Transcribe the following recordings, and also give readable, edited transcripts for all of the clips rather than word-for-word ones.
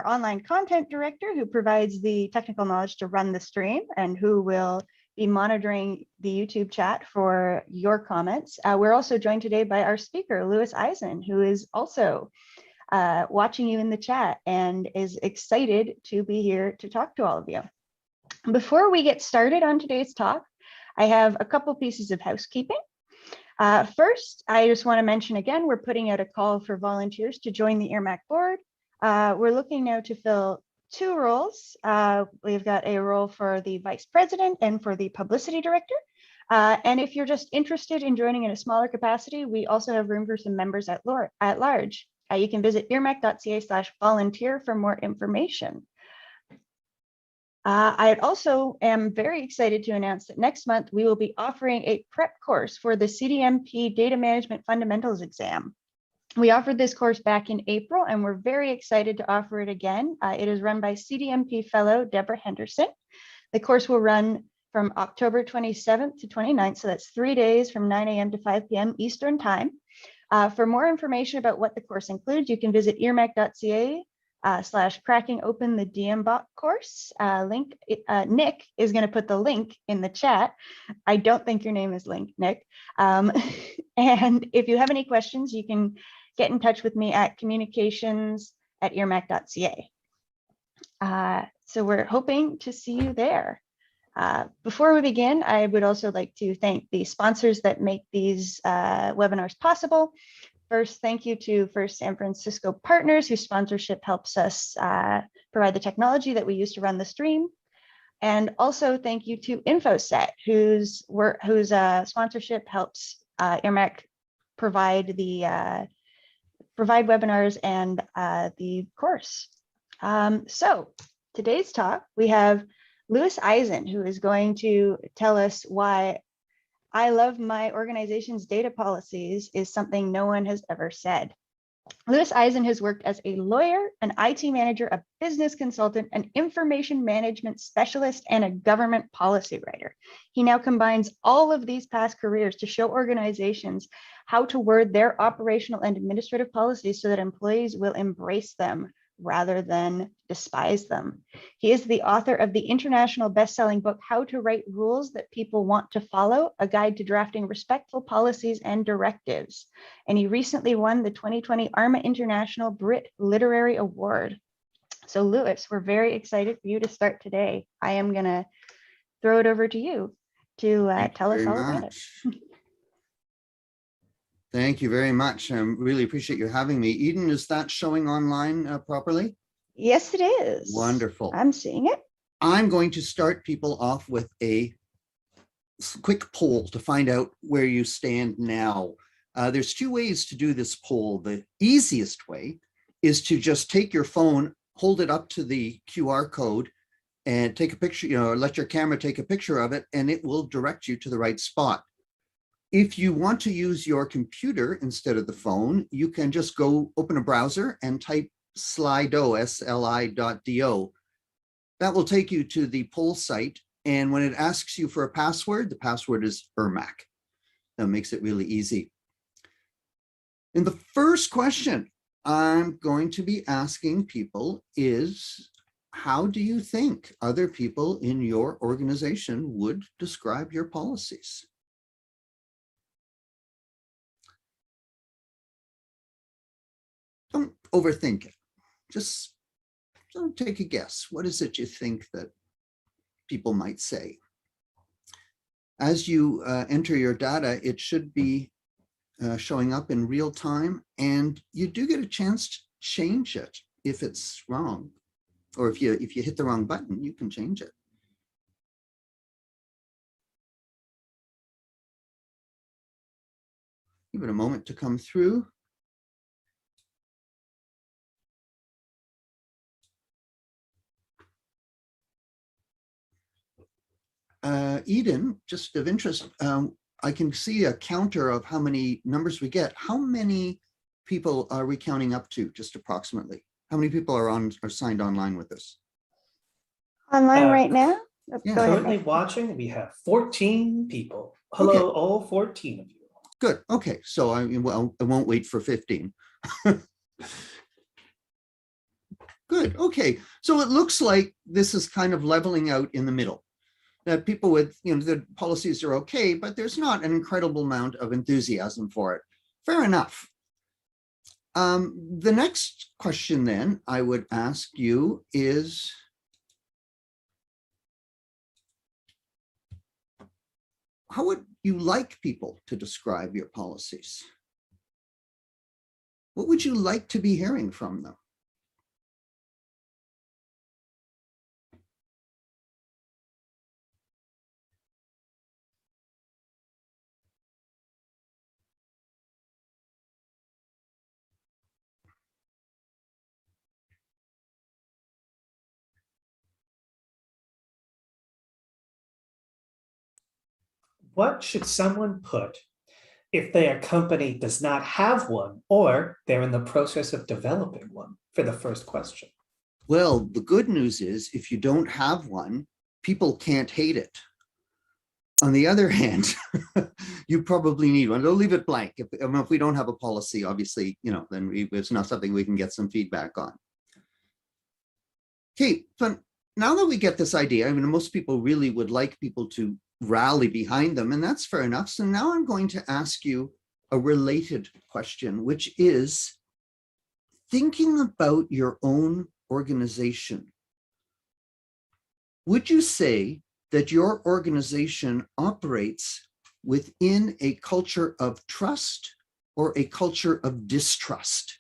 online content director who provides the technical knowledge to run the stream and who will be monitoring the YouTube chat for your comments. We're also joined today by our speaker, Louis Eisen, who is also watching you in the chat and is excited to be here to talk to all of you. Before we get started on today's talk, I have a couple pieces of housekeeping. First, I just want to mention again, we're putting out a call for volunteers to join the IRMAC board. We're looking now to fill 2 roles. We've got a role for the vice president and for the publicity director. And if you're just interested in joining in a smaller capacity, we also have room for some members at large. You can visit irmac.ca/volunteer for more information. I also am very excited to announce that next month we will be offering a prep course for the CDMP Data Management Fundamentals exam. We offered this course back in April, and we're very excited to offer it again. It is run by CDMP fellow Deborah Henderson. The course will run from October 27th to 29th, so that's 3 days from 9 a.m. to 5 p.m. Eastern Time. For more information about what the course includes, you can visit irmac.ca/cracking open the DMBot course. Nick is going to put the link in the chat. I don't think your name is Link, Nick. And if you have any questions, you can get in touch with me at communications@irmac.ca. So we're hoping to see you there. Before we begin, I would also like to thank the sponsors that make these webinars possible. First, thank you to First San Francisco Partners, whose sponsorship helps us provide the technology that we use to run the stream. And also thank you to InfoSet, whose sponsorship helps IRMAC provide webinars and the course. So today's talk, we have Louis Eisen, who is going to tell us why "I love my organization's data policies" is something no one has ever said. Louis Eisen has worked as a lawyer, an IT manager, a business consultant, an information management specialist, and a government policy writer. He now combines all of these past careers to show organizations how to word their operational and administrative policies so that employees will embrace them rather than despise them. He is the author of the international best-selling book, How to Write Rules That People Want to Follow, a guide to drafting respectful policies and directives. And he recently won the 2020 ARMA International Brit Literary Award. So Louis, we're very excited for you to start today. I am gonna throw it over to you to tell us all about it. Thank you very much. I really appreciate you having me. Eden, is that showing online properly? Yes, it is. Wonderful. I'm seeing it. I'm going to start people off with a quick poll to find out where you stand now. There's 2 ways to do this poll. The easiest way is to just take your phone, hold it up to the QR code, and take a picture, let your camera take a picture of it, and it will direct you to the right spot. If you want to use your computer instead of the phone, you can just go open a browser and type Slido, sli.do. That will take you to the poll site. And when it asks you for a password, the password is IRMAC. That makes it really easy. And the first question I'm going to be asking people is, how do you think other people in your organization would describe your policies? Don't overthink it. Just take a guess. What is it you think that people might say? As you enter your data, it should be showing up in real time, and you do get a chance to change it if it's wrong, or if you hit the wrong button, you can change it. Give it a moment to come through. Eden, just of interest, I can see a counter of how many numbers we get. How many people are we counting up to, just approximately? How many people are signed online with us? Online right now? Yeah. Currently watching, we have 14 people. Hello, Okay. all 14 of you. Good. Okay. So I won't wait for 15. Good. Okay. So it looks like this is kind of leveling out in the middle. That people with, the policies are okay, but there's not an incredible amount of enthusiasm for it. Fair enough. The next question then I would ask you is, how would you like people to describe your policies? What would you like to be hearing from them? What should someone put if their company does not have one or they're in the process of developing one, for the first question? Well, the good news is if you don't have one, people can't hate it. On the other hand, you probably need one. Don't leave it blank. If we don't have a policy, obviously, then it's not something we can get some feedback on. Okay, but now that we get this idea, I mean, most people really would like people to rally behind them, and that's fair enough. So now I'm going to ask you a related question, which is thinking about your own organization. Would you say that your organization operates within a culture of trust or a culture of distrust?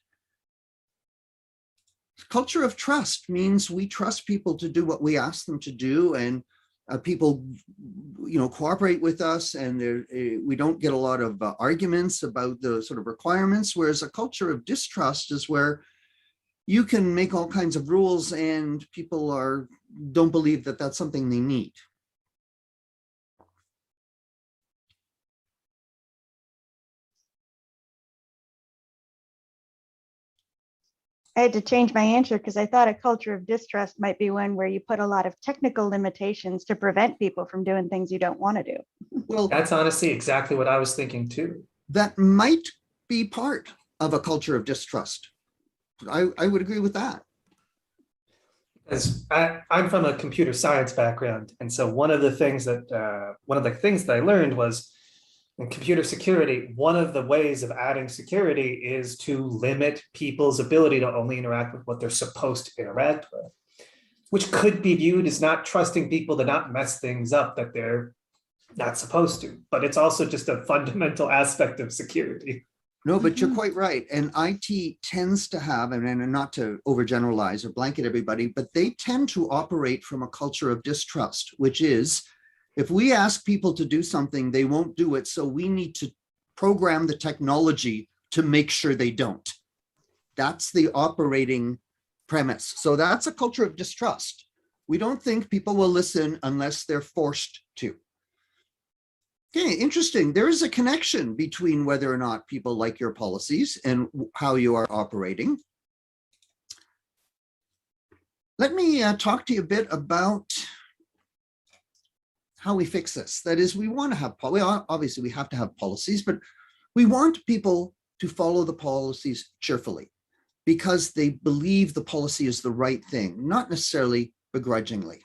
Culture of trust means we trust people to do what we ask them to do, and people, cooperate with us, and we don't get a lot of arguments about the sort of requirements. Whereas a culture of distrust is where you can make all kinds of rules, and people don't believe that that's something they need. I had to change my answer because I thought a culture of distrust might be one where you put a lot of technical limitations to prevent people from doing things you don't want to do. Well, That's honestly exactly what I was thinking too. that might be part of a culture of distrust. I would agree with that. As I'm from a computer science background, and so one of the things that I learned was in computer security, one of the ways of adding security is to limit people's ability to only interact with what they're supposed to interact with, which could be viewed as not trusting people to not mess things up that they're not supposed to. But it's also just a fundamental aspect of security. No, but you're quite right. And IT tends to have, and not to overgeneralize or blanket everybody, but they tend to operate from a culture of distrust, which is, if we ask people to do something, they won't do it. So we need to program the technology to make sure they don't. That's the operating premise. So that's a culture of distrust. We don't think people will listen unless they're forced to. Okay, interesting. There is a connection between whether or not people like your policies and how you are operating. Let me talk to you a bit about how we fix this. That is, we want to have, obviously we have to have policies, but we want people to follow the policies cheerfully because they believe the policy is the right thing, not necessarily begrudgingly.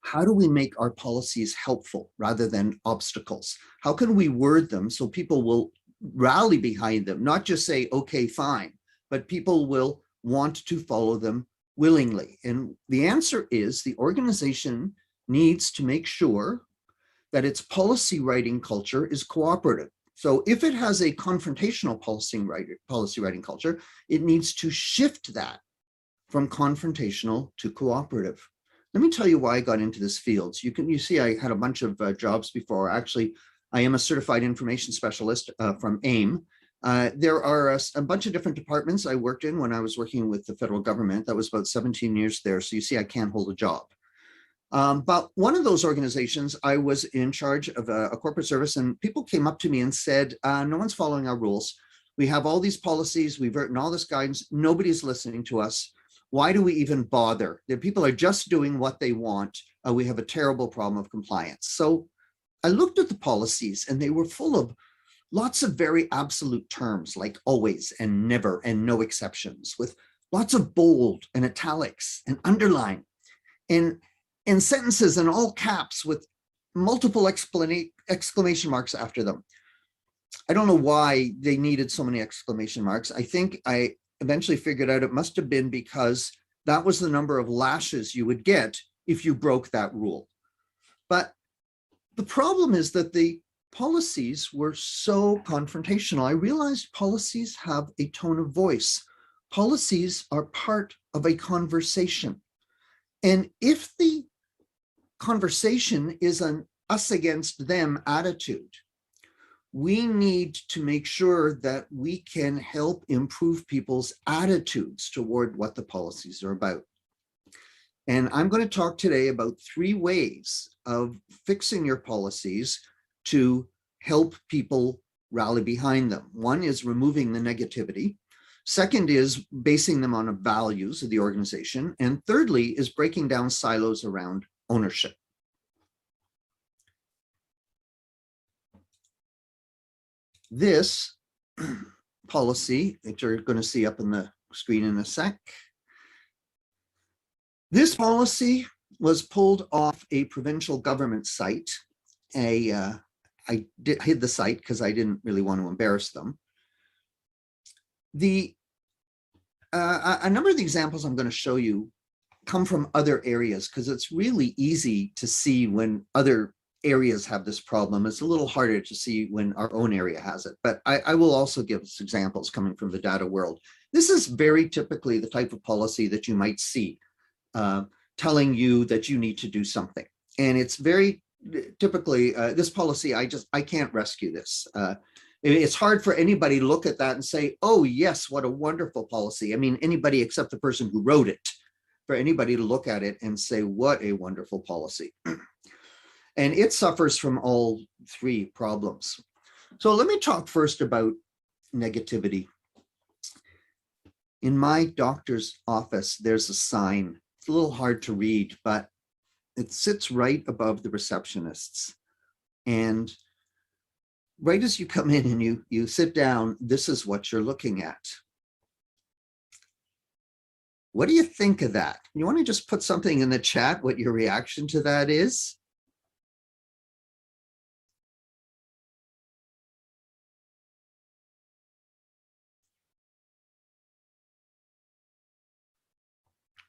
How do we make our policies helpful rather than obstacles? How can we word them so people will rally behind them, not just say, okay, fine, but people will want to follow them willingly? And the answer is the organization needs to make sure that its policy writing culture is cooperative. So if it has a confrontational policy writing culture, it needs to shift that from confrontational to cooperative. Let me tell you why I got into this field. So you see I had a bunch of jobs before. Actually, I am a certified information specialist from AIM. There are a bunch of different departments I worked in when I was working with the federal government. That was about 17 years there. So you see I can't hold a job. But one of those organizations, I was in charge of a corporate service, and people came up to me and said, no one's following our rules. We have all these policies, we've written all this guidance, nobody's listening to us. Why do we even bother? The people are just doing what they want. We have a terrible problem of compliance. So I looked at the policies and they were full of lots of very absolute terms like always and never and no exceptions, with lots of bold and italics and underline and sentences in all caps with multiple exclamation marks after them. I don't know why they needed so many exclamation marks. I think I eventually figured out it must have been because that was the number of lashes you would get if you broke that rule. But the problem is that the policies were so confrontational. I realized policies have a tone of voice. Policies are part of a conversation. And if the conversation is an us against them attitude, we need to make sure that we can help improve people's attitudes toward what the policies are about. And I'm going to talk today about 3 ways of fixing your policies to help people rally behind them. One is removing the negativity. Second is basing them on the values of the organization. And thirdly is breaking down silos around ownership. This policy that you're going to see up on the screen in a sec. This policy was pulled off a provincial government site. I hid the site because I didn't really want to embarrass them. A number of the examples I'm going to show you come from other areas because it's really easy to see when other areas have this problem. It's a little harder to see when our own area has it, but I will also give us examples coming from the data world. This is very typically the type of policy that you might see telling you that you need to do something. And it's very typically this policy, I can't rescue this. It's hard for anybody to look at that and say, oh yes, what a wonderful policy. I mean, anybody except the person who wrote it, for anybody to look at it and say, what a wonderful policy. And it suffers from all 3 problems. So let me talk first about negativity. In my doctor's office, there's a sign. It's a little hard to read, but it sits right above the receptionists. And right as you come in and you sit down, this is what you're looking at. What do you think of that? You want to just put something in the chat, what your reaction to that is?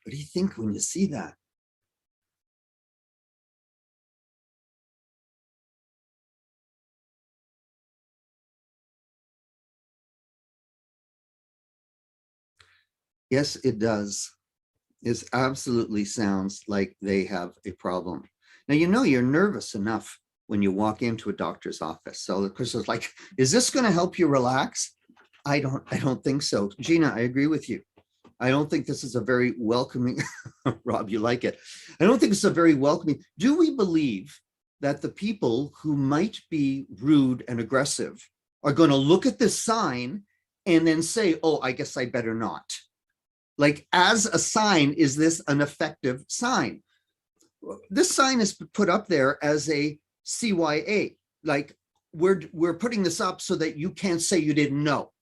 What do you think when you see that? Yes, it does. It absolutely sounds like they have a problem. Now, you know, you're nervous enough when you walk into a doctor's office. So of course it's like, is this going to help you relax? I don't think so. Gina, I agree with you. I don't think this is a very welcoming, Rob, you like it. I don't think it's a very welcoming. Do we believe that the people who might be rude and aggressive are going to look at this sign and then say, oh, I guess I better not? Like, as a sign, is this an effective sign? This sign is put up there as a CYA. Like, we're putting this up so that you can't say you didn't know.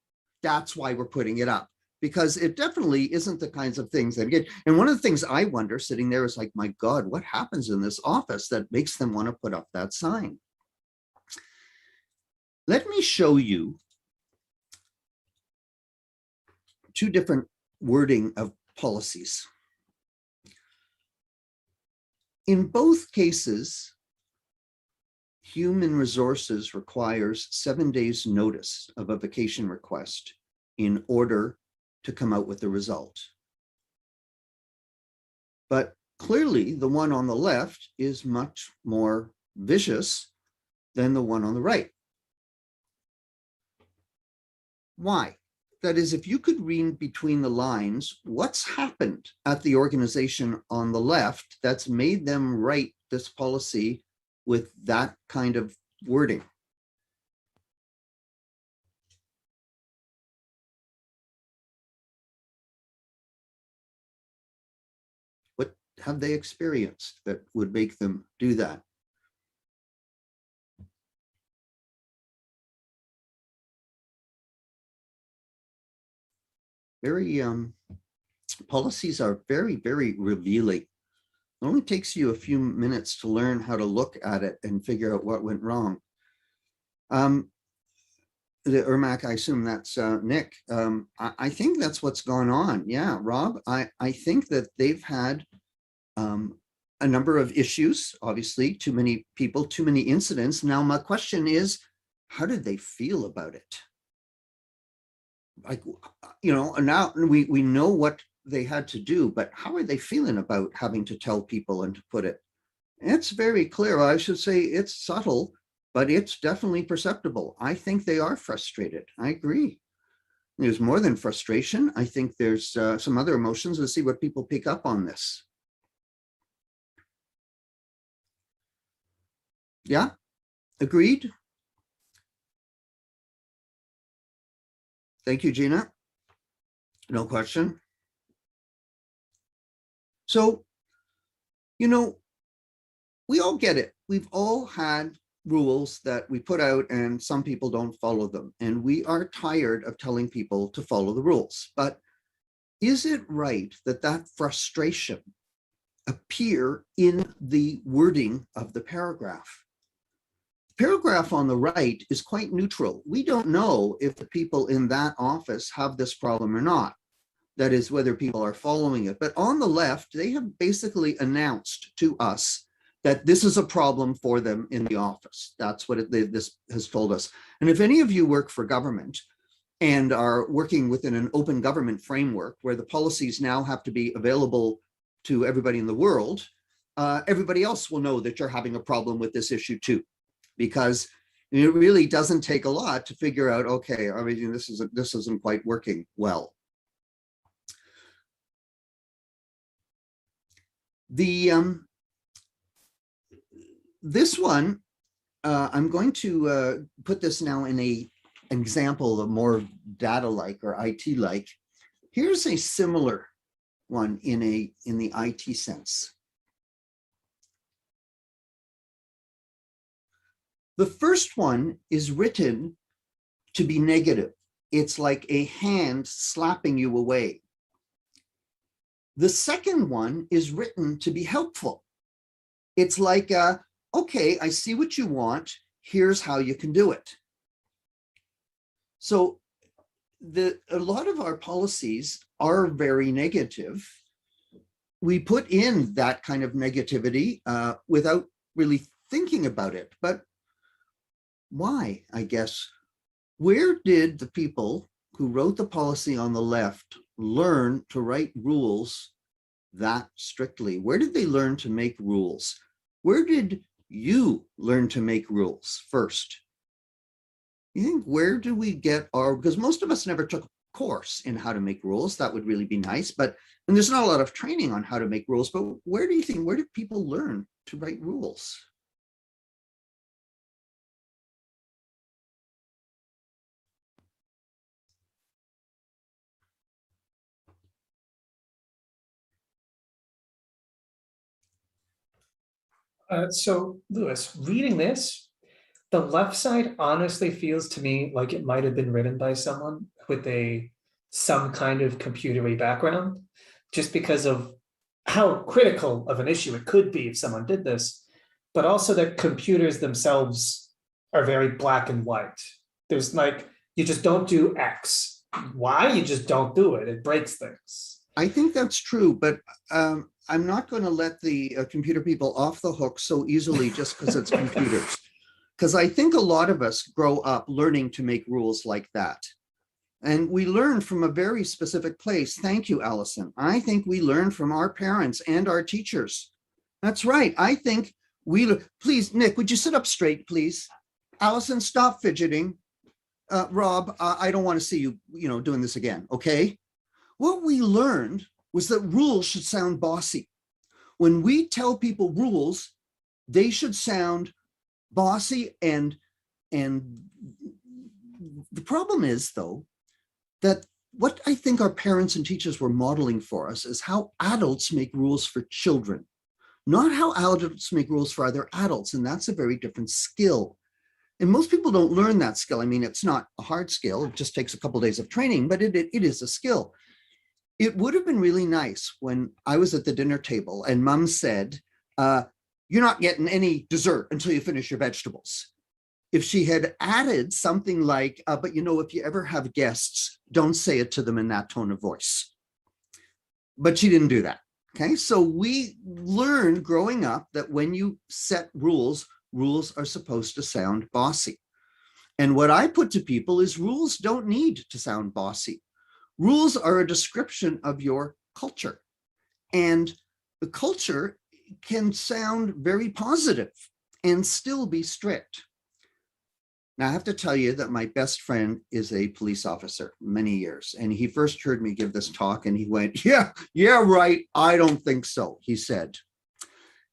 That's why we're putting it up, because it definitely isn't the kinds of things that get. And one of the things I wonder sitting there is like, my God, what happens in this office that makes them want to put up that sign? Let me show you 2 different wording of policies. In both cases, human resources requires 7 days notice of a vacation request in order to come out with the result. But clearly the one on the left is much more vicious than the one on the right. Why? That is, if you could read between the lines, what's happened at the organization on the left that's made them write this policy with that kind of wording? What have they experienced that would make them do that? Very Policies are very, very revealing. It only takes you a few minutes to learn how to look at it and figure out what went wrong. The Ermac, I assume that's Nick. I think that's what's gone on. Yeah, Rob, I think that they've had a number of issues, obviously, too many people, too many incidents. Now, my question is, how did they feel about it? Like, you know, now we know what they had to do, but how are they feeling about having to tell people and to put it? It's very clear. I should say it's subtle, but it's definitely perceptible. I think they are frustrated. I agree. There's more than frustration. I think there's some other emotions. Let's see what people pick up on this. Yeah, agreed. Thank you, Gina. No question. So, you know, we all get it. We've all had rules that we put out and some people don't follow them. And we are tired of telling people to follow the rules. But is it right that that frustration appear in the wording of the paragraph? The paragraph on the right is quite neutral. We don't know if the people in that office have this problem or not. That is, whether people are following it. But on the left, they have basically announced to us that this is a problem for them in the office. That's what this has told us. And if any of you work for government and are working within an open government framework where the policies now have to be available to everybody in the world, everybody else will know that you're having a problem with this issue too, because it really doesn't take a lot to figure out, okay, I mean, this isn't quite working well. This one, I'm going to put this now in an example of more data-like or IT-like. Here's a similar one in the IT sense. The first one is written to be negative. It's like a hand slapping you away. The second one is written to be helpful. It's like, okay, I see what you want. Here's how you can do it. So a lot of our policies are very negative. We put in that kind of negativity without really thinking about it. But why, I guess? Where did the people who wrote the policy on the left learn to write rules that strictly? Where did they learn to make rules? Where did you learn to make rules first? You think, where do we get our, because most of us never took a course in how to make rules. That would really be nice, but, and there's not a lot of training on how to make rules, but where do you think, where did people learn to write rules? So, Lewis, reading this, the left side honestly feels to me like it might have been written by someone with some kind of computery background, just because of how critical of an issue it could be if someone did this, but also that computers themselves are very black and white. There's like, you just don't do X. Y, you just don't do it. It breaks things. I think that's true, but I'm not going to let the computer people off the hook so easily just because it's computers. Because I think a lot of us grow up learning to make rules like that. And we learn from a very specific place. Thank you, Allison. I think we learn from our parents and our teachers. That's right. I think please, Nick, would you sit up straight, please? Allison, stop fidgeting. Rob, I don't want to see you, doing this again, okay? What we learned was that rules should sound bossy. When we tell people rules, they should sound bossy, and the problem is, though, that what I think our parents and teachers were modeling for us is how adults make rules for children, not how adults make rules for other adults, and that's a very different skill. And most people don't learn that skill. I mean, it's not a hard skill. It just takes a couple of days of training, but it is a skill. It would have been really nice when I was at the dinner table and mom said, you're not getting any dessert until you finish your vegetables. If she had added something like, but you know, if you ever have guests, don't say it to them in that tone of voice. But she didn't do that. Okay, so we learned growing up that when you set rules, rules are supposed to sound bossy. And what I put to people is rules don't need to sound bossy. Rules are a description of your culture. And the culture can sound very positive and still be strict. Now, I have to tell you that my best friend is a police officer, many years. And he first heard me give this talk and he went, yeah, right. I don't think so, he said.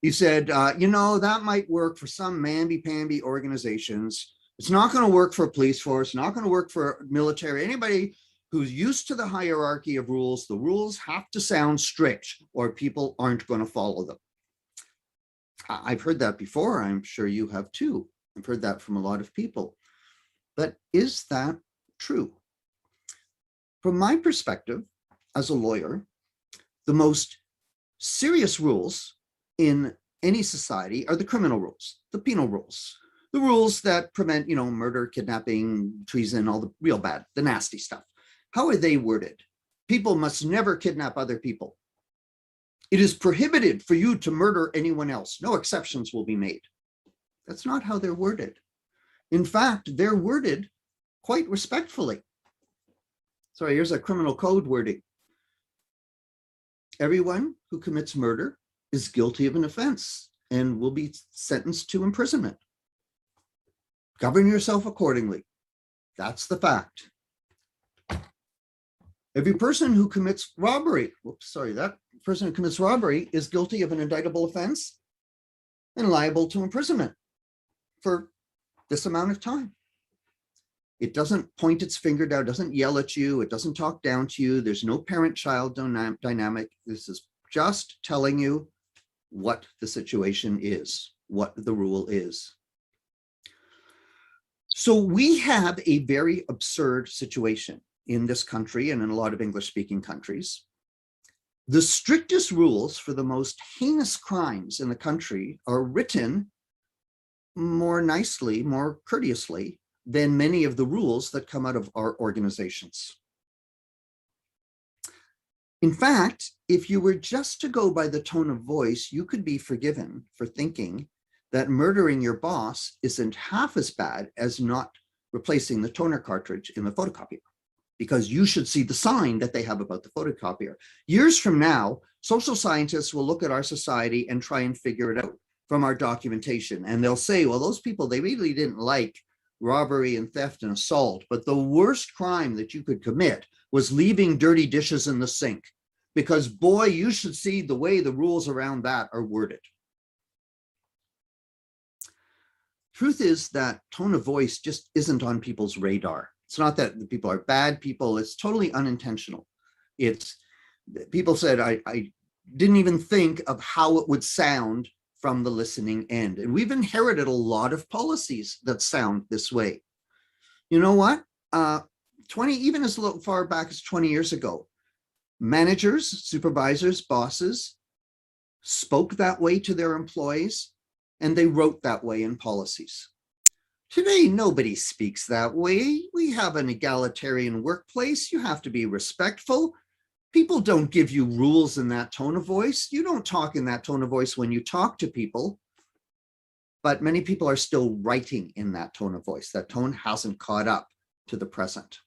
He said, you know, that might work for some mamby-pamby organizations. It's not going to work for a police force, not going to work for military, anybody who's used to the hierarchy of rules. The rules have to sound strict or people aren't going to follow them. I've heard that before. I'm sure you have too. I've heard that from a lot of people. But is that true? From my perspective as a lawyer, the most serious rules in any society are the criminal rules, the penal rules, the rules that prevent, you know, murder, kidnapping, treason, all the real bad, the nasty stuff. How are they worded? People must never kidnap other people. It is prohibited for you to murder anyone else. No exceptions will be made. That's not how they're worded. In fact, they're worded quite respectfully. Sorry, here's a criminal code wording. Everyone who commits murder is guilty of an offense and will be sentenced to imprisonment. Govern yourself accordingly. That's the fact. Every person who commits robbery, that person who commits robbery is guilty of an indictable offense and liable to imprisonment for this amount of time. It doesn't point its finger down, doesn't yell at you, it doesn't talk down to you. There's no parent-child dynamic. This is just telling you what the situation is, what the rule is. So we have a very absurd situation in this country and in a lot of English-speaking countries. The strictest rules for the most heinous crimes in the country are written more nicely, more courteously than many of the rules that come out of our organizations. In fact, if you were just to go by the tone of voice, you could be forgiven for thinking that murdering your boss isn't half as bad as not replacing the toner cartridge in the photocopier, because you should see the sign that they have about the photocopier. Years from now, social scientists will look at our society and try and figure it out from our documentation. And they'll say, well, those people, they really didn't like robbery and theft and assault, but the worst crime that you could commit was leaving dirty dishes in the sink, because boy, you should see the way the rules around that are worded. Truth is that tone of voice just isn't on people's radar. It's not that the people are bad people, it's totally unintentional. It's, people said, I didn't even think of how it would sound from the listening end. And we've inherited a lot of policies that sound this way. You know what? Even as far back as 20 years ago, managers, supervisors, bosses spoke that way to their employees, and they wrote that way in policies. Today, nobody speaks that way. We have an egalitarian workplace. You have to be respectful. People don't give you rules in that tone of voice. You don't talk in that tone of voice when you talk to people. But many people are still writing in that tone of voice. That tone hasn't caught up to the present.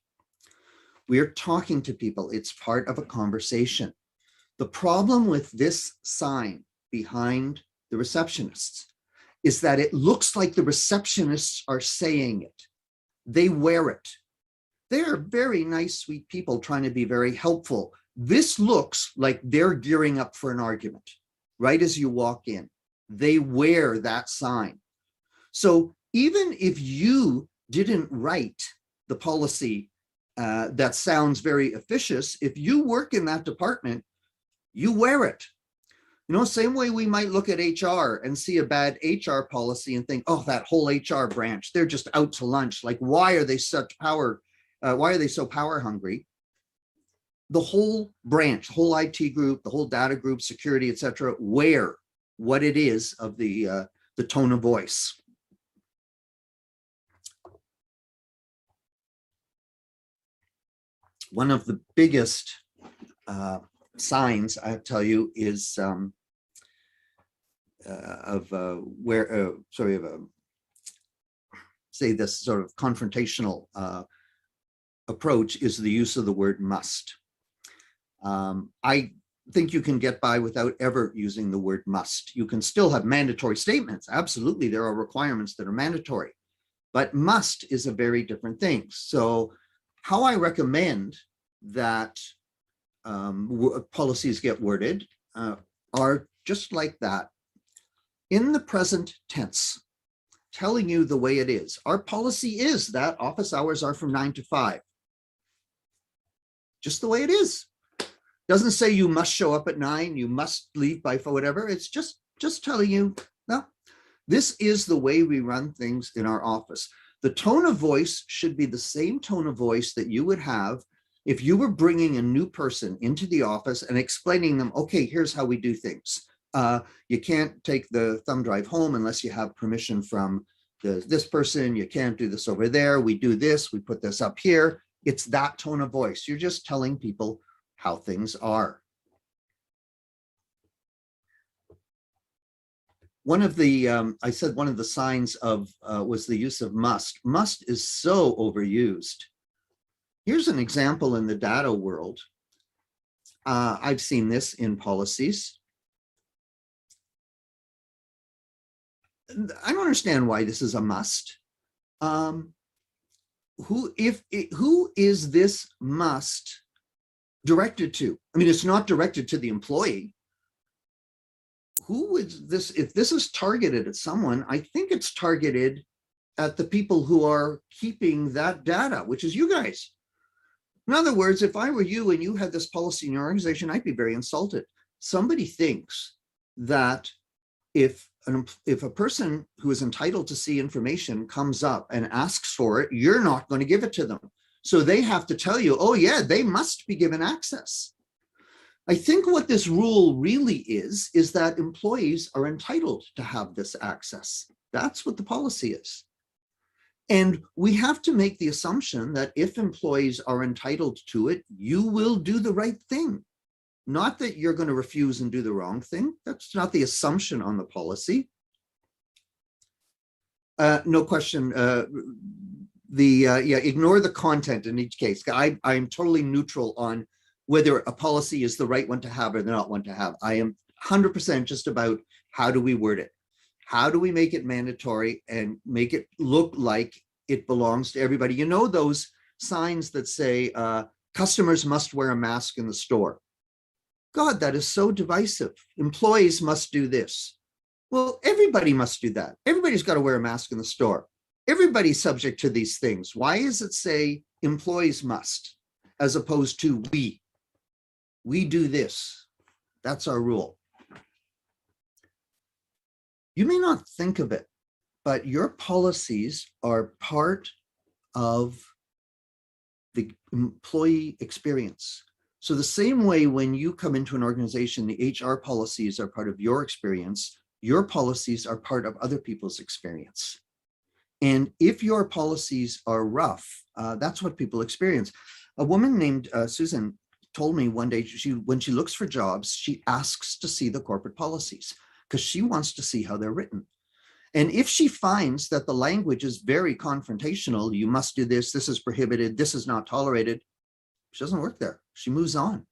We're talking to people. It's part of a conversation. The problem with this sign behind the receptionists is that it looks like the receptionists are saying it. They wear it. They're very nice, sweet people trying to be very helpful. This looks like they're gearing up for an argument right as you walk in. They wear that sign. So even if you didn't write the policy that sounds very officious, if you work in that department, you wear it. You know, same way we might look at HR and see a bad HR policy and think, oh, that whole HR branch, they're just out to lunch. Like, why are they such power? Why are they so power hungry? the whole branch, the whole IT group, the whole data group, security, etc., where what it is of the tone of voice. One of the biggest signs, I tell you, is say this sort of confrontational approach is the use of the word must. I think you can get by without ever using the word must. You can still have mandatory statements. Absolutely, there are requirements that are mandatory, but must is a very different thing. So how I recommend that policies get worded are just like that. In the present tense, telling you the way it is. Our policy is that office hours are from 9 to 5. Just the way it is. Doesn't say you must show up at 9, you must leave by whatever. It's just telling you, no, this is the way we run things in our office. The tone of voice should be the same tone of voice that you would have if you were bringing a new person into the office and explaining them, okay, here's how we do things. You can't take the thumb drive home unless you have permission from this person. You can't do this over there. We do this, we put this up here. It's that tone of voice. You're just telling people how things are. One of the, I said one of the signs of was the use of must. Must is so overused. Here's an example in the data world. I've seen this in policies. I don't understand why this is a must. Who is this must directed to? I mean, it's not directed to the employee. Who is this? If this is targeted at someone, I think it's targeted at the people who are keeping that data, which is you guys. In other words, if I were you and you had this policy in your organization, I'd be very insulted. Somebody thinks that if a person who is entitled to see information comes up and asks for it, you're not going to give it to them. So they have to tell you, oh yeah, they must be given access. I think what this rule really is that employees are entitled to have this access. That's what the policy is. And we have to make the assumption that if employees are entitled to it, you will do the right thing. Not that you're going to refuse and do the wrong thing. That's not the assumption on the policy. No question. Ignore the content in each case. I'm totally neutral on whether a policy is the right one to have or not one to have. I am 100% just about how do we word it? How do we make it mandatory and make it look like it belongs to everybody? You know those signs that say customers must wear a mask in the store. God, that is so divisive. Employees must do this. Well, everybody must do that. Everybody's got to wear a mask in the store. Everybody's subject to these things. Why does it say employees must as opposed to we? We do this. That's our rule. You may not think of it, but your policies are part of the employee experience. So the same way when you come into an organization, the HR policies are part of your experience, your policies are part of other people's experience. And if your policies are rough, that's what people experience. A woman named Susan told me one day, when she looks for jobs, she asks to see the corporate policies because she wants to see how they're written. And if she finds that the language is very confrontational, you must do this, this is prohibited, this is not tolerated, she doesn't work there. She moves on.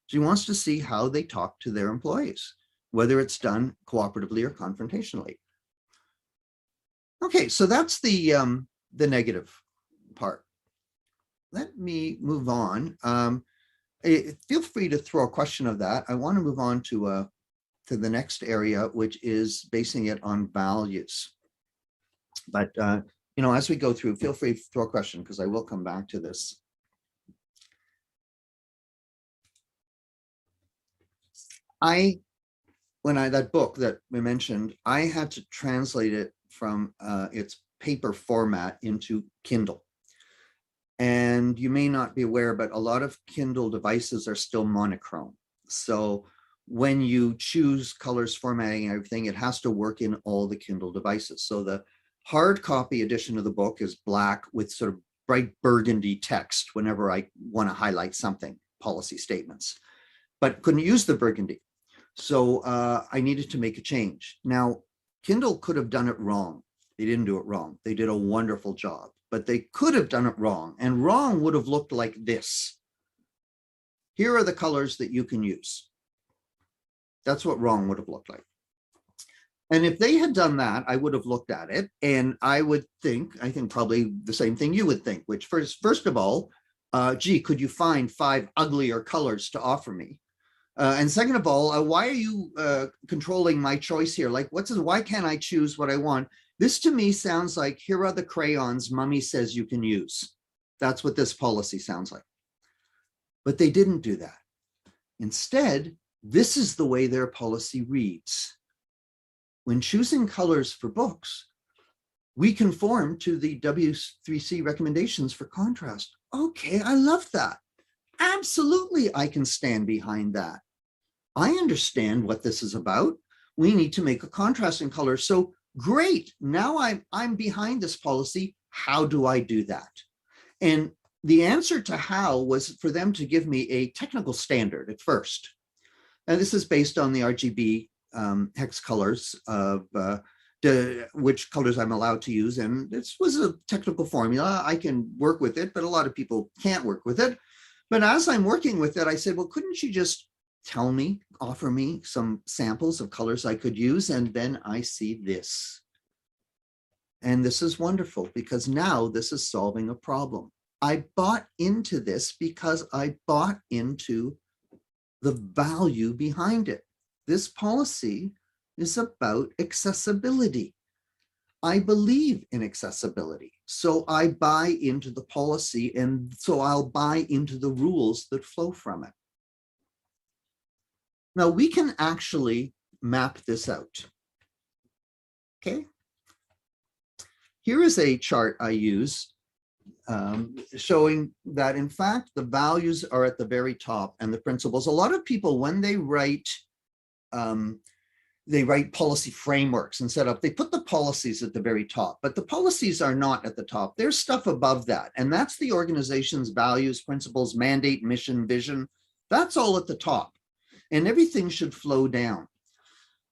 She wants to see how they talk to their employees, whether it's done cooperatively or confrontationally. Okay, so that's the negative part. Let me move on. Feel free to throw a question of that. I want to move on to the next area, which is basing it on values. But as we go through, feel free to throw a question because I will come back to this. That book that we mentioned, I had to translate it from its paper format into Kindle. And you may not be aware, but a lot of Kindle devices are still monochrome. So when you choose colors, formatting, and everything, it has to work in all the Kindle devices. So the hard copy edition of the book is black with sort of bright burgundy text whenever I want to highlight something, policy statements, but couldn't use the burgundy. So I needed to make a change. Now, Kindle could have done it wrong. They didn't do it wrong. They did a wonderful job, but they could have done it wrong, and wrong would have looked like this. Here are the colors that you can use. That's what wrong would have looked like. And if they had done that, I would have looked at it and I would think, I think probably the same thing you would think, which first of all, gee, could you find 5 uglier colors to offer me? And second of all, why are you controlling my choice here? Like, why can't I choose what I want? This to me sounds like, here are the crayons Mummy says you can use. That's what this policy sounds like. But they didn't do that. Instead, this is the way their policy reads. When choosing colors for books, we conform to the W3C recommendations for contrast. Okay, I love that. Absolutely, I can stand behind that. I understand what this is about. We need to make a contrast in color. So great, now I'm behind this policy. How do I do that? And the answer to how was for them to give me a technical standard at first. And this is based on the RGB hex colors of which colors I'm allowed to use. And this was a technical formula. I can work with it, but a lot of people can't work with it. But as I'm working with it, I said, well, couldn't you just tell me, offer me some samples of colors I could use? And then I see this. And this is wonderful because now this is solving a problem. I bought into this because I bought into the value behind it. This policy is about accessibility. I believe in accessibility. So I buy into the policy, and so I'll buy into the rules that flow from it. Now we can actually map this out. Okay. Here is a chart I use showing that in fact the values are at the very top and the principles. A lot of people, when they write policy frameworks and set up, they put the policies at the very top, but the policies are not at the top. There's stuff above that, and that's the organization's values, principles, mandate, mission, vision. That's all at the top, and everything should flow down.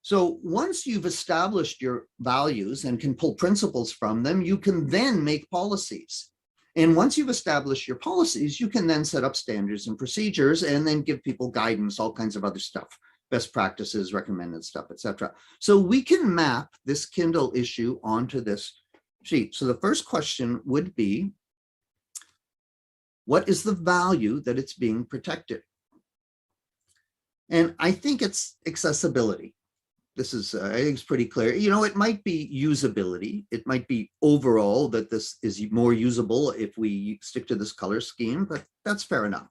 So once you've established your values and can pull principles from them, you can then make policies. And once you've established your policies, you can then set up standards and procedures and then give people guidance, all kinds of other stuff, best practices, recommended stuff, etc. So we can map this Kindle issue onto this sheet. So the first question would be, what is the value that it's being protected? And I think it's accessibility. This is, I think it's pretty clear. You know, it might be usability. It might be overall that this is more usable if we stick to this color scheme, but that's fair enough.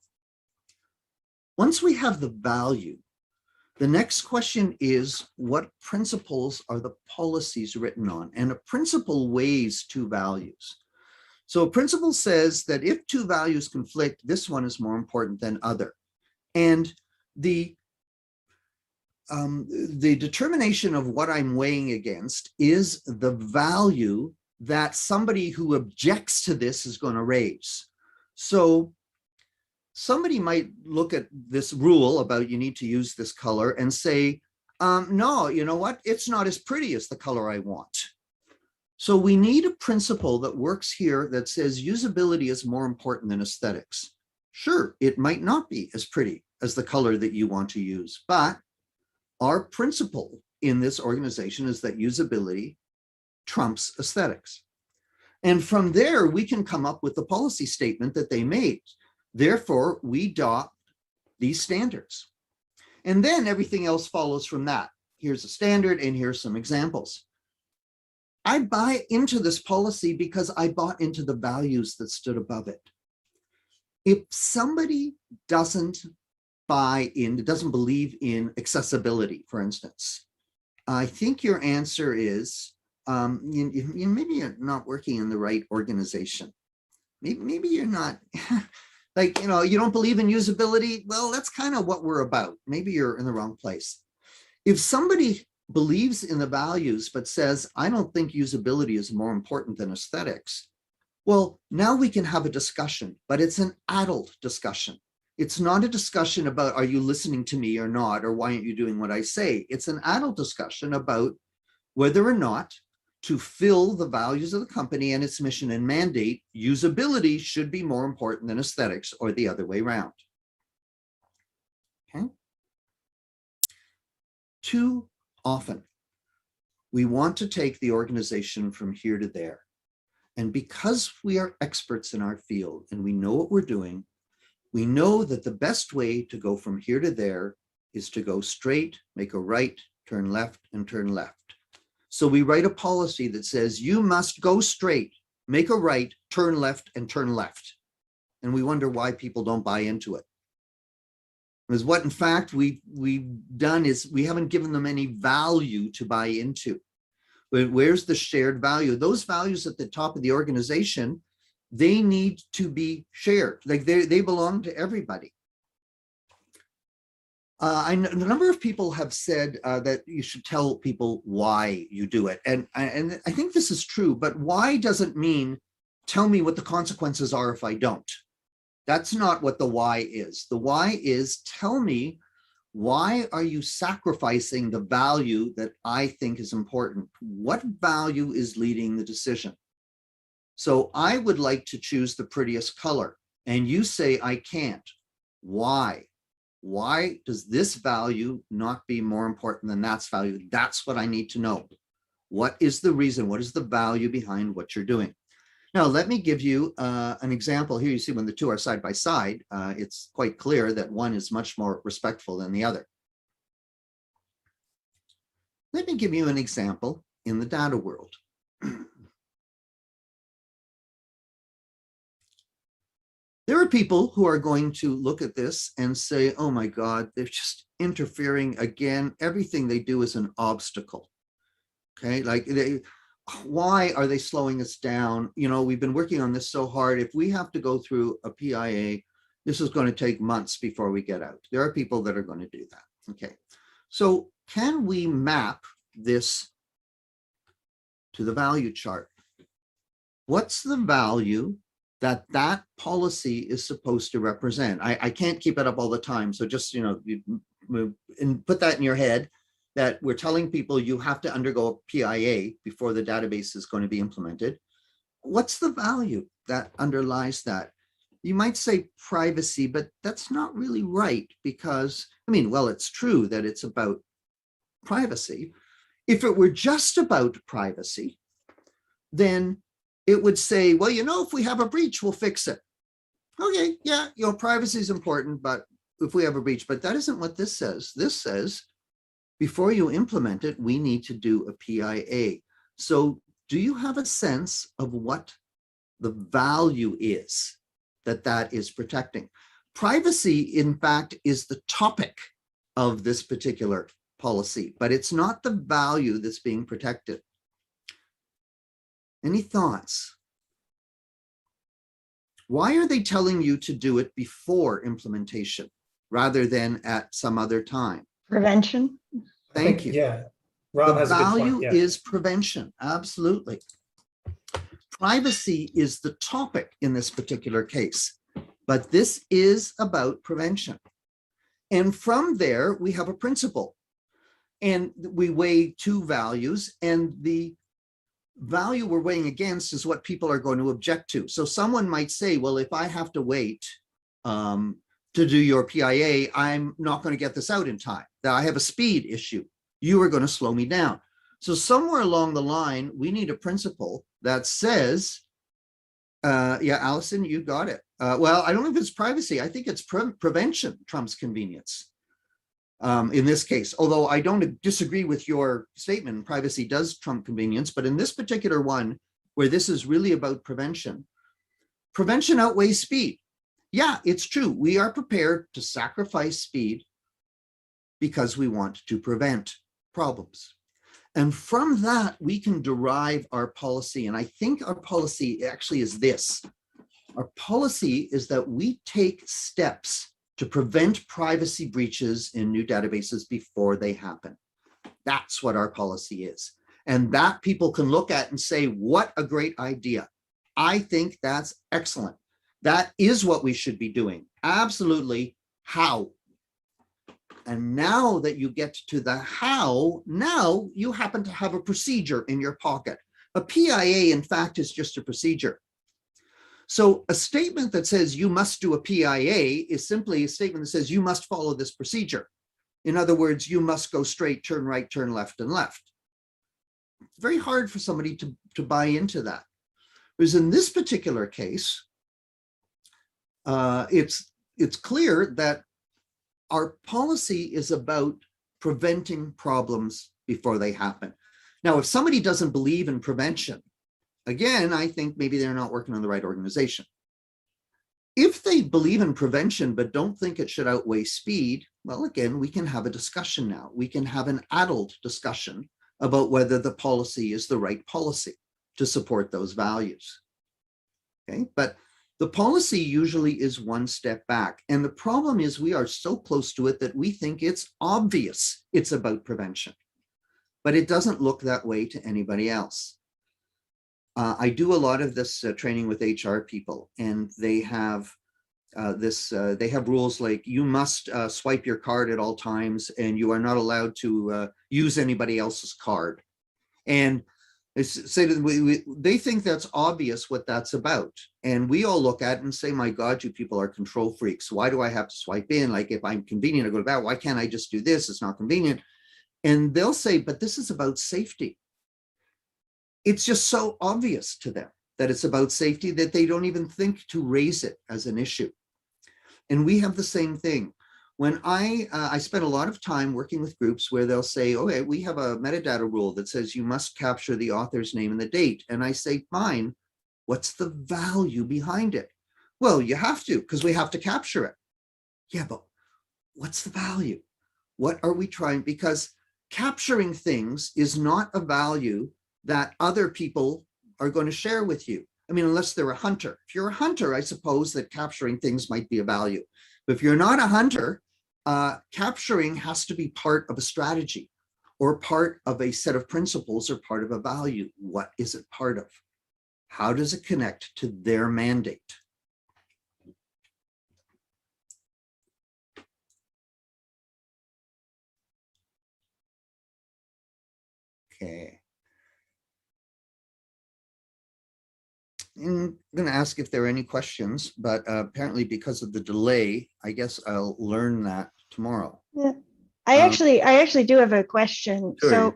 Once we have the value, the next question is, what principles are the policies written on? And a principle weighs 2 values. So a principle says that if 2 values conflict, this one is more important than other. And the determination of what I'm weighing against is the value that somebody who objects to this is going to raise. So somebody might look at this rule about you need to use this color and say, no, you know what? It's not as pretty as the color I want. So we need a principle that works here that says usability is more important than aesthetics. Sure, it might not be as pretty as the color that you want to use, but our principle in this organization is that usability trumps aesthetics. And from there, we can come up with the policy statement that they made. Therefore, we adopt these standards. And then everything else follows from that. Here's a standard, and here's some examples. I buy into this policy because I bought into the values that stood above it. If somebody doesn't buy in, doesn't believe in accessibility, for instance, I think your answer is maybe you're not working in the right organization. maybe you're not like, you don't believe in usability. Well, that's kind of what we're about. Maybe you're in the wrong place. If somebody believes in the values, but says, I don't think usability is more important than aesthetics, well, now we can have a discussion, but it's an adult discussion. It's not a discussion about, are you listening to me or not, or why aren't you doing what I say? It's an adult discussion about whether or not to fill the values of the company and its mission and mandate, usability should be more important than aesthetics, or the other way around. Okay. Too often, we want to take the organization from here to there. And because we are experts in our field and we know what we're doing, we know that the best way to go from here to there is to go straight, make a right, turn left, and turn left. So we write a policy that says you must go straight, make a right, turn left, and turn left. And we wonder why people don't buy into it. Because what in fact we've done is we haven't given them any value to buy into. But where's the shared value? Those values at the top of the organization, they need to be shared. Like they belong to everybody. A number of people have said that you should tell people why you do it. And I think this is true, but why doesn't mean tell me what the consequences are if I don't. That's not what the why is. The why is tell me, why are you sacrificing the value that I think is important? What value is leading the decision? So I would like to choose the prettiest color, and you say I can't. Why? Why does this value not be more important than that's value? That's what I need to know. What is the reason? What is the value behind what you're doing? Now, let me give you an example here. You see when the two are side by side, it's quite clear that one is much more respectful than the other. Let me give you an example in the data world. There are people who are going to look at this and say, oh my God, they're just interfering again. Everything they do is an obstacle. Okay, like why are they slowing us down? We've been working on this so hard. If we have to go through a PIA, this is going to take months before we get out. There are people that are going to do that. Okay, so can we map this to the value chart? What's the value that policy is supposed to represent? I can't keep it up all the time. So just, you put that in your head, that we're telling people you have to undergo a PIA before the database is going to be implemented. What's the value that underlies that? You might say privacy, but that's not really right because, well, it's true that it's about privacy. If it were just about privacy, then it would say, well, if we have a breach, we'll fix it. Okay, yeah, privacy is important, but if we have a breach, but that isn't what this says. This says, before you implement it, we need to do a PIA. So do you have a sense of what the value is that is protecting? Privacy, in fact, is the topic of this particular policy, but it's not the value that's being protected. Any thoughts? Why are they telling you to do it before implementation rather than at some other time? Prevention. Thank you. Yeah. Rob has a good point. Value Yeah. is prevention. Absolutely. Privacy is the topic in this particular case, but this is about prevention. And from there, we have a principle. And we weigh two values, and the value we're weighing against is what people are going to object to. So someone might say, well, if I have to wait to do your PIA, I'm not going to get this out in time. That I have a speed issue. You are going to slow me down. So somewhere along the line, we need a principle that says, yeah, Allison, you got it. Well, I don't know if it's privacy. I think it's prevention trumps convenience. In this case, although I don't disagree with your statement, privacy does trump convenience, but in this particular one, where this is really about prevention, prevention outweighs speed. Yeah, it's true. We are prepared to sacrifice speed because we want to prevent problems. And from that, we can derive our policy. And I think our policy actually is this. Our policy is that we take steps to prevent privacy breaches in new databases before they happen. That's what our policy is. And that people can look at and say, what a great idea. I think that's excellent. That is what we should be doing. Absolutely. How? And now that you get to the how, now you happen to have a procedure in your pocket. A PIA, in fact, is just a procedure. So a statement that says you must do a PIA is simply a statement that says you must follow this procedure. In other words, you must go straight, turn right, turn left, and left. It's very hard for somebody to buy into that. Whereas in this particular case, it's clear that our policy is about preventing problems before they happen. Now, if somebody doesn't believe in prevention, again, I think maybe they're not working on the right organization. If they believe in prevention but don't think it should outweigh speed, well, again, we can have a discussion now. We can have an adult discussion about whether the policy is the right policy to support those values. Okay, but the policy usually is one step back. And the problem is we are so close to it that we think it's obvious it's about prevention, but it doesn't look that way to anybody else. I do a lot of this training with HR people, and they have they have rules like you must swipe your card at all times, and you are not allowed to use anybody else's card. And they say to them, they think that's obvious what that's about. And we all look at it and say, my God, you people are control freaks. Why do I have to swipe in? Like if I'm convenient, I go to that. Why can't I just do this? It's not convenient. And they'll say, but this is about safety. It's just so obvious to them that it's about safety that they don't even think to raise it as an issue. And we have the same thing. When I spend a lot of time working with groups where they'll say, okay, we have a metadata rule that says you must capture the author's name and the date. And I say, fine, what's the value behind it? Well, you have to, because we have to capture it. Yeah, but what's the value? What are we trying? Because capturing things is not a value that other people are going to share with you. I mean, unless they're a hunter. If you're a hunter, I suppose that capturing things might be a value. But if you're not a hunter, capturing has to be part of a strategy or part of a set of principles or part of a value. What is it part of? How does it connect to their mandate? Okay. I'm going to ask if there are any questions, but apparently because of the delay, I guess I'll learn that tomorrow. Yeah. I actually do have a question. Sure. So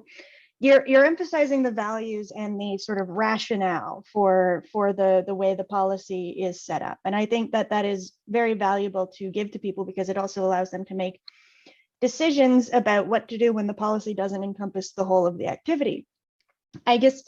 you're emphasizing the values and the sort of rationale for the way the policy is set up. And I think that is very valuable to give to people because it also allows them to make decisions about what to do when the policy doesn't encompass the whole of the activity. I guess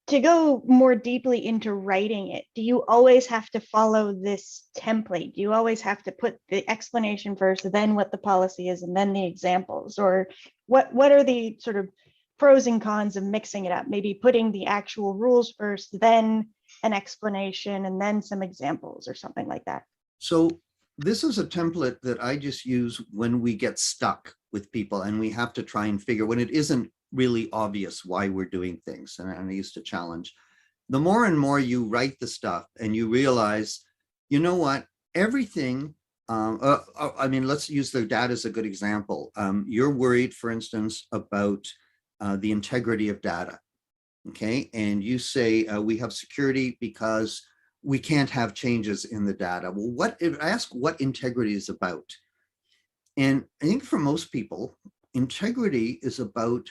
to go more deeply into writing it, do you always have to follow this template? Do you always have to put the explanation first, then what the policy is, and then the examples? Or what are the sort of pros and cons of mixing it up? Maybe putting the actual rules first, then an explanation, and then some examples or something like that. So this is a template that I just use when we get stuck with people and we have to try and figure when it isn't really obvious why we're doing things. And I used to challenge. The more and more you write the stuff and you realize, you know what, everything, I mean, let's use the data as a good example. You're worried, for instance, about the integrity of data, okay? And you say, we have security because we can't have changes in the data. Well, I ask what integrity is about. And I think for most people, integrity is about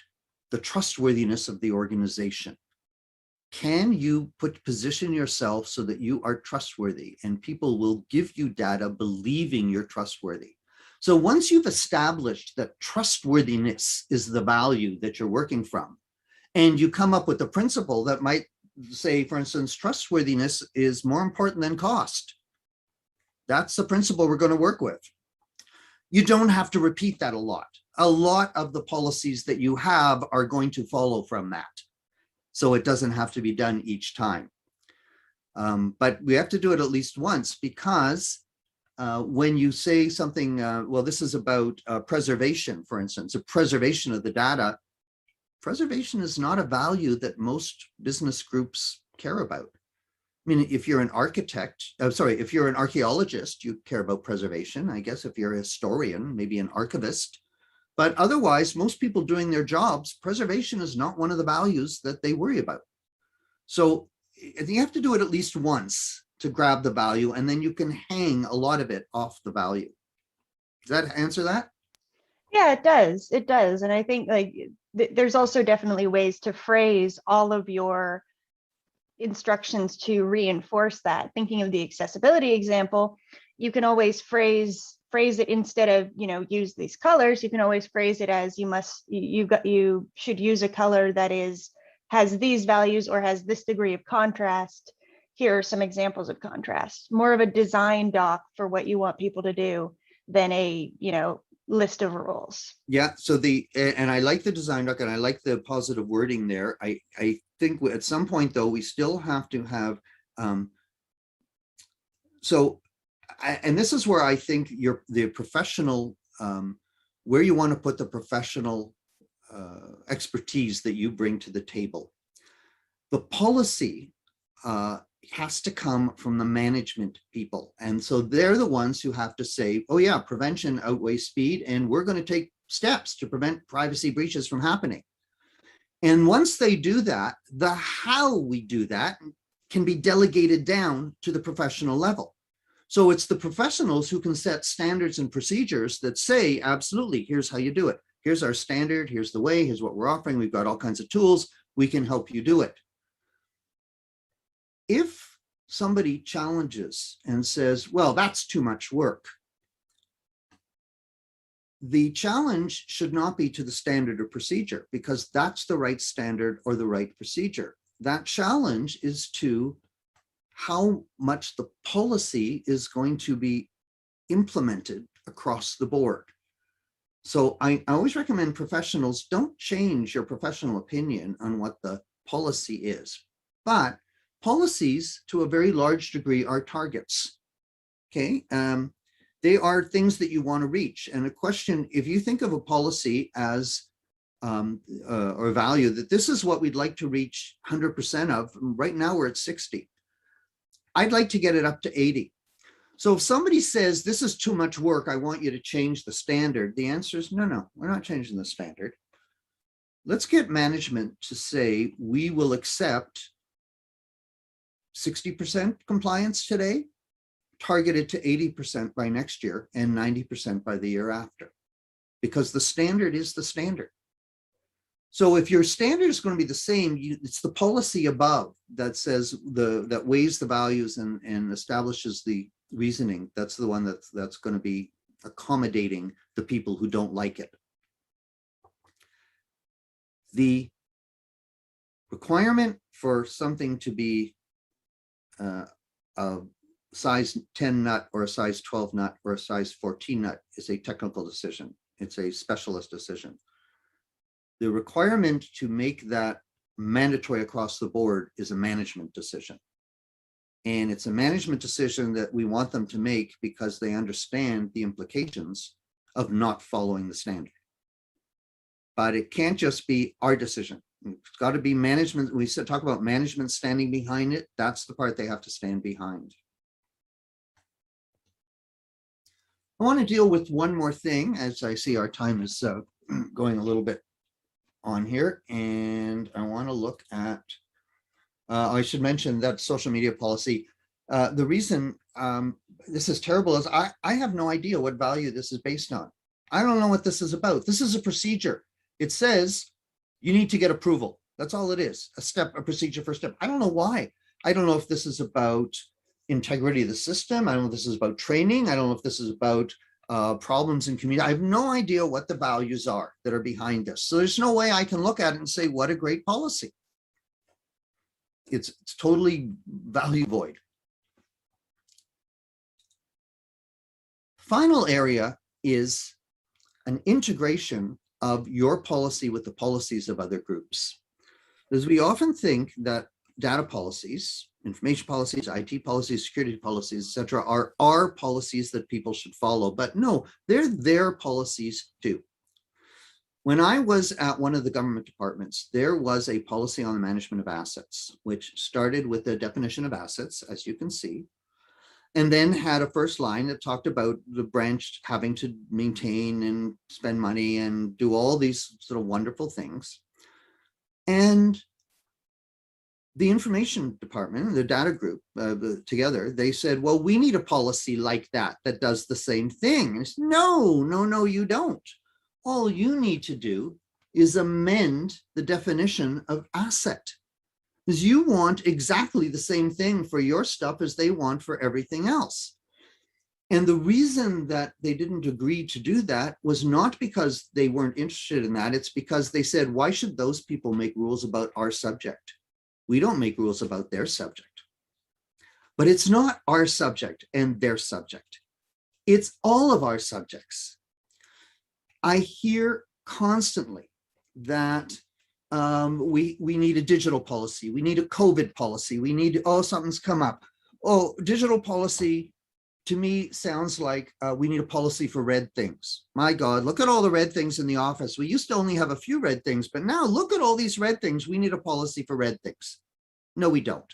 the trustworthiness of the organization. Can you position yourself so that you are trustworthy and people will give you data believing you're trustworthy? So once you've established that trustworthiness is the value that you're working from, and you come up with a principle that might say, for instance, trustworthiness is more important than cost. That's the principle we're going to work with. You don't have to repeat that a lot. A lot of the policies that you have are going to follow from that. So it doesn't have to be done each time. But we have to do it at least once, because when you say something, well, this is about preservation, for instance, a preservation of the data. Preservation is not a value that most business groups care about. I mean, if you're an architect, if you're an archaeologist, you care about preservation. I guess if you're a historian, maybe an archivist. But otherwise, most people doing their jobs, preservation is not one of the values that they worry about. So you have to do it at least once to grab the value, and then you can hang a lot of it off the value. Does that answer that? Yeah, it does. It does. And I think like there's also definitely ways to phrase all of your instructions to reinforce that. Thinking of the accessibility example, you can always phrase it, instead of, use these colors, you can always phrase it as you should use a color that has these values or has this degree of contrast. Here are some examples of contrast. More of a design doc for what you want people to do than a, list of rules. Yeah. So and I like the design doc, and I like the positive wording there. I think at some point though, we still have to have, and this is where I think the professional, where you want to put the professional expertise that you bring to the table. The policy has to come from the management people. And so they're the ones who have to say, oh yeah, prevention outweighs speed, and we're going to take steps to prevent privacy breaches from happening. And once they do that, the how we do that can be delegated down to the professional level. So it's the professionals who can set standards and procedures that say, absolutely, here's how you do it. Here's our standard, here's the way, here's what we're offering. We've got all kinds of tools. We can help you do it. If somebody challenges and says, well, that's too much work, the challenge should not be to the standard or procedure, because that's the right standard or the right procedure. That challenge is to how much the policy is going to be implemented across the board. So I always recommend professionals don't change your professional opinion on what the policy is, but policies to a very large degree are targets. Okay. They are things that you want to reach. And a question, if you think of a policy as or a value that this is what we'd like to reach 100% of, right now we're at 60. I'd like to get it up to 80. So if somebody says this is too much work, I want you to change the standard, the answer is no, we're not changing the standard. Let's get management to say we will accept 60% compliance today, targeted to 80% by next year, and 90% by the year after, because the standard is the standard. So if your standard is going to be the same, it's the policy above that says that weighs the values and establishes the reasoning. That's the one that's going to be accommodating the people who don't like it. The requirement for something to be a size 10 nut or a size 12 nut or a size 14 nut is a technical decision. It's a specialist decision. The requirement to make that mandatory across the board is a management decision. And it's a management decision that we want them to make because they understand the implications of not following the standard. But it can't just be our decision. It's got to be management. We talk about management standing behind it. That's the part they have to stand behind. I want to deal with one more thing, as I see our time is going a little bit on here. And I want to look at, I should mention that social media policy. The reason this is terrible is I have no idea what value this is based on. I don't know what this is about. This is a procedure. It says you need to get approval. That's all it is. A procedure for a step. I don't know why. I don't know if this is about integrity of the system. I don't know if this is about training. I don't know if this is about problems in community. I have no idea what the values are that are behind this. So there's no way I can look at it and say, what a great policy. It's totally value void. Final area is an integration of your policy with the policies of other groups. Because we often think that data policies information policies, IT policies, security policies, etc., are our policies that people should follow. But no, they're their policies too. When I was at one of the government departments, there was a policy on the management of assets, which started with the definition of assets, as you can see, and then had a first line that talked about the branch having to maintain and spend money and do all these sort of wonderful things. And the information department, the data group together, they said, well, we need a policy like that that does the same thing. And said, no, you don't. All you need to do is amend the definition of asset, because you want exactly the same thing for your stuff as they want for everything else. And the reason that they didn't agree to do that was not because they weren't interested in that. It's because they said, why should those people make rules about our subject? We don't make rules about their subject. But it's not our subject and their subject. It's all of our subjects. I hear constantly that we need a digital policy. We need a COVID policy. We need, oh, something's come up. Oh, digital policy to me sounds like we need a policy for red things. My God, look at all the red things in the office. We used to only have a few red things, but now look at all these red things. We need a policy for red things. No, we don't.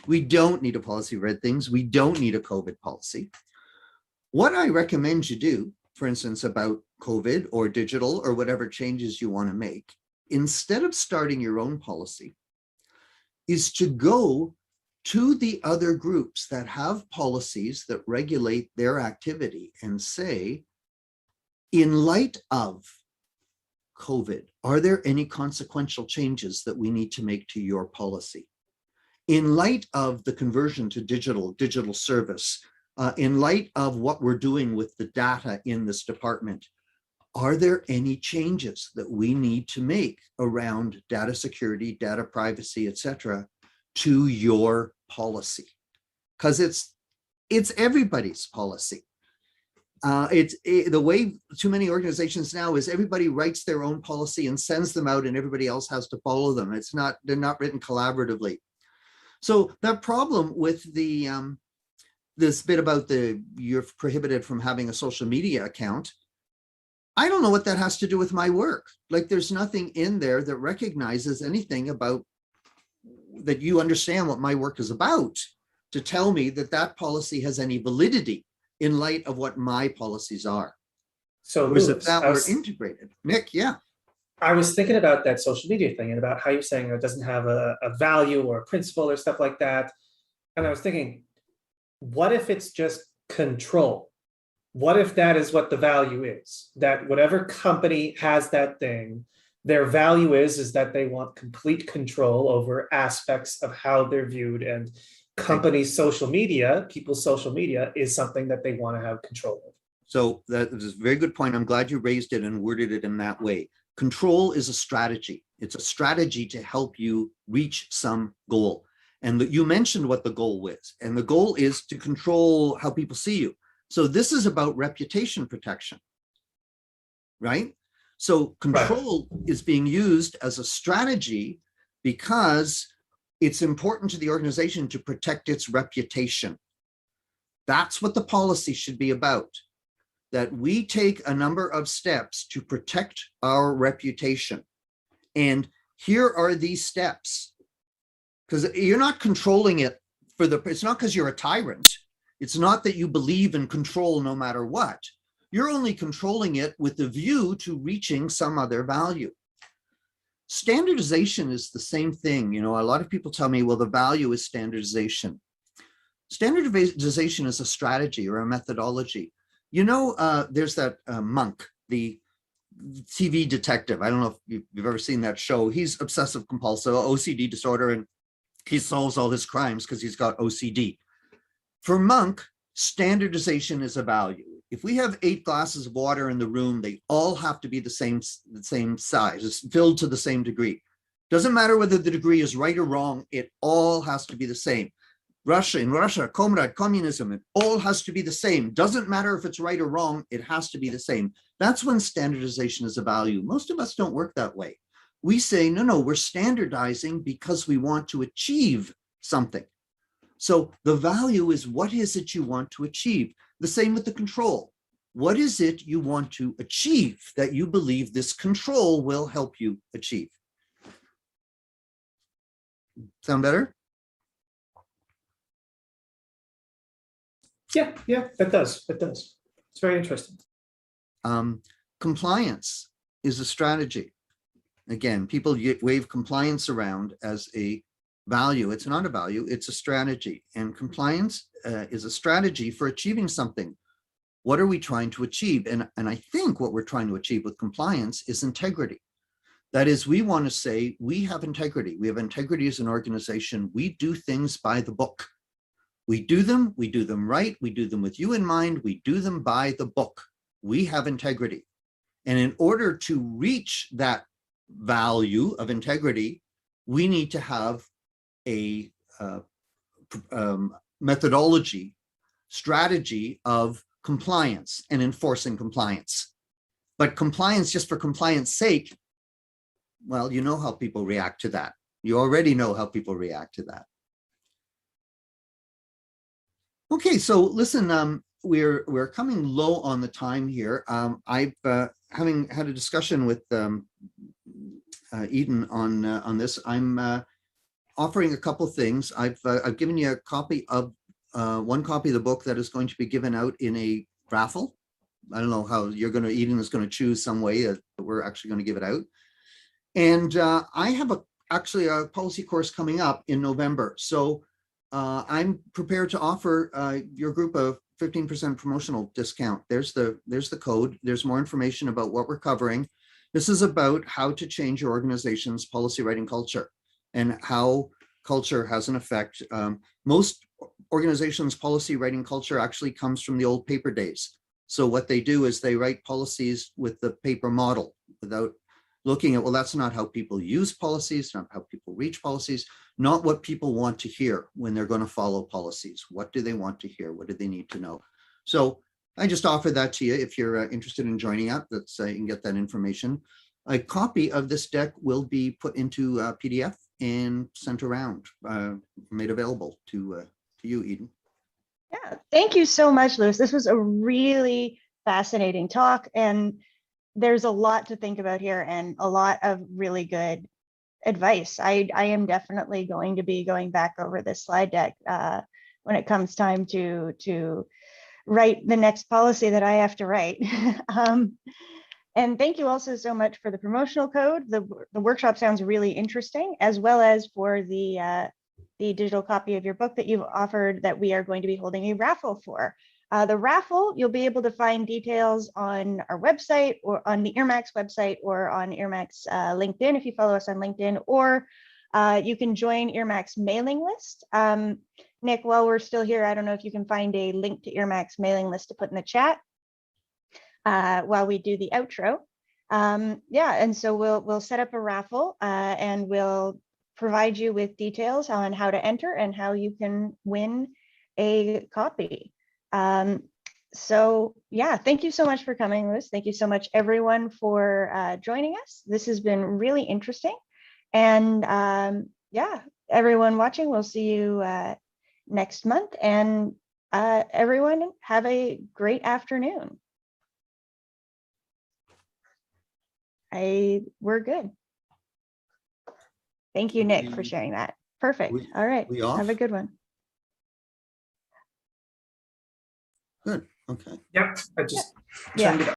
We don't need a policy for red things. We don't need a COVID policy. What I recommend you do, for instance, about COVID or digital or whatever changes you want to make, instead of starting your own policy, is to go to the other groups that have policies that regulate their activity and say, in light of COVID, are there any consequential changes that we need to make to your policy? In light of the conversion to digital service, in light of what we're doing with the data in this department, are there any changes that we need to make around data security, data privacy, etc., to your policy? Because it's everybody's policy. The way too many organizations now is everybody writes their own policy and sends them out, and everybody else has to follow them. They're not written collaboratively. So that problem with the this bit about you're prohibited from having a social media account, I don't know what that has to do with my work. Like, there's nothing in there that recognizes anything about that you understand what my work is about to tell me that that policy has any validity in light of what my policies are. So Whereas Louis, if that were integrated, Nick, yeah. I was thinking about that social media thing and about how you're saying it doesn't have a value or a principle or stuff like that. And I was thinking, what if it's just control? What if that is what the value is? That whatever company has that thing, their value is that they want complete control over aspects of how they're viewed, and companies' social media, people's social media, is something that they want to have control of. So that is a very good point. I'm glad you raised it and worded it in that way. Control is a strategy. It's a strategy to help you reach some goal. And you mentioned what the goal is. And the goal is to control how people see you. So this is about reputation protection, right? So control is being used as a strategy because it's important to the organization to protect its reputation. That's what the policy should be about. That we take a number of steps to protect our reputation. And here are these steps. Because you're not controlling it it's not because you're a tyrant. It's not that you believe in control no matter what. You're only controlling it with the view to reaching some other value. Standardization is the same thing. You know, a lot of people tell me, well, the value is standardization. Standardization is a strategy or a methodology. You know, there's that Monk, the TV detective. I don't know if you've ever seen that show. He's obsessive compulsive, OCD disorder, and he solves all his crimes because he's got OCD. For Monk, standardization is a value. If we have 8 glasses of water in the room, they all have to be the same size. It's filled to the same degree. Doesn't matter whether the degree is right or wrong. It all has to be the same. In Russia, comrade, communism, it all has to be the same. Doesn't matter if it's right or wrong. It has to be the same. That's when standardization is a value. Most of us don't work that way. We say, no, we're standardizing because we want to achieve something. So the value is, what is it you want to achieve? The same with the control. What is it you want to achieve that you believe this control will help you achieve? Sound better? Yeah, that does. It's very interesting. Compliance is a strategy. Again, people wave compliance around as a value. It's not a value, it's a strategy. And compliance is a strategy for achieving something. What are we trying to achieve? And I think what we're trying to achieve with compliance is integrity. That is, we want to say we have integrity. We have integrity as an organization. We do things by the book. We do them right. We do them with you in mind. We do them by the book. We have integrity. And in order to reach that value of integrity, we need to have a methodology, strategy of compliance and enforcing compliance. But compliance just for compliance sake, well, you know how people react to that. You already know how people react to that. Okay, so listen, we're coming low on the time here. I've having had a discussion with Eden on this. I'm offering a couple things. I've given you a copy of one copy of the book that is going to be given out in a raffle. I don't know how Eden is going to choose some way that we're actually going to give it out. And I have actually a policy course coming up in November. So I'm prepared to offer your group a 15% promotional discount. There's the code. There's more information about what we're covering. This is about how to change your organization's policy writing culture and how culture has an effect. Most organizations' policy writing culture actually comes from the old paper days. So what they do is they write policies with the paper model without looking at, well, that's not how people use policies, not how people reach policies, not what people want to hear when they're going to follow policies. What do they want to hear? What do they need to know? So I just offer that to you if you're interested in joining up. That's you can get that information. A copy of this deck will be put into a PDF and sent around, made available to you, Eden. Yeah, thank you so much, Louis. This was a really fascinating talk, and there's a lot to think about here and a lot of really good advice. I am definitely going to be going back over this slide deck when it comes time to write the next policy that I have to write. And thank you also so much for the promotional code. The workshop sounds really interesting, as well as for the digital copy of your book that you've offered that we are going to be holding a raffle for. The raffle, you'll be able to find details on our website or on the Earmax website or on Earmax LinkedIn if you follow us on LinkedIn, or you can join Earmax mailing list. Nick, while we're still here, I don't know if you can find a link to Earmax mailing list to put in the chat while we do the outro. Yeah, and so we'll set up a raffle and we'll provide you with details on how to enter and how you can win a copy. So yeah, thank you so much for coming, Louis. Thank you so much, everyone, for joining us. This has been really interesting. And yeah, everyone watching, we'll see you next month. And everyone, have a great afternoon. We're good. Thank you, Nick, for sharing that. Perfect. All right. Have a good one. Good. Okay. Yep. I just Yeah. turned it